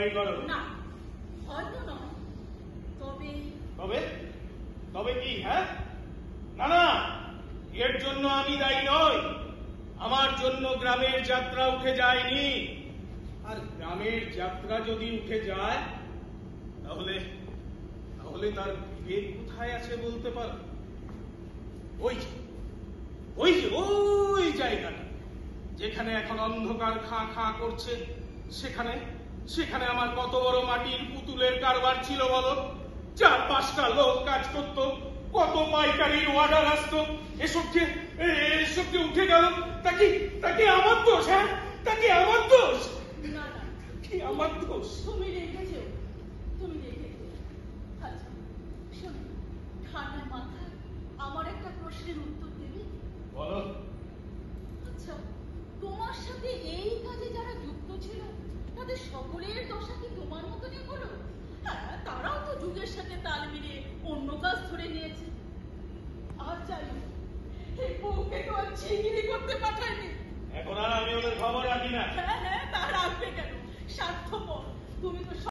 দায়ী করো? না, হয়তো নয়, তবে তবে তবে কি? হ্যাঁ, না না, এর জন্য আমি দায়ী নই। আমার জন্য গ্রামের যাত্রা উঠে যায়নি। আর গ্রামের যাত্রা যদি উঠে যায়, তাহলে তাহলে তার বিবেক কোথায় আছে বলতে পারো? ওই যে ওই যে ওই জায়গাটা যেখানে এখন অন্ধকার খাঁ খাঁ করছে, সেখানে সেখানে আমার কত বড় মাটির পুতুলের কারবার ছিল বলো। 4-5টা লোক কাজ করতো, কত পাইকারির অর্ডার আসতো। এসবকে উঠে গেল। তাকে আমার দোষ? হ্যাঁ, তাকে আমার দোষ? না না, কি আমার দোষ? তুমি রেখেছো, তুমি রেখেছো। আচ্ছা শোনো, ঠান্ডা মাথায় আমার একটা প্রশ্নের উত্তর দেবে? বলো। আচ্ছা, তোমার সাথে এই কাজে যারা যুক্ত ছিল, তাদের সকলের দশা কি তোমার মতনই হলো? হ্যাঁ, তারাও তো যুগের সাথে তাল মিলিয়ে অন্য কাজ ধরে নিয়েছে। আর জানি এই বউকে তো আর ছিগিরি করতে পাঠায়নি। এখন আর আমি ওদের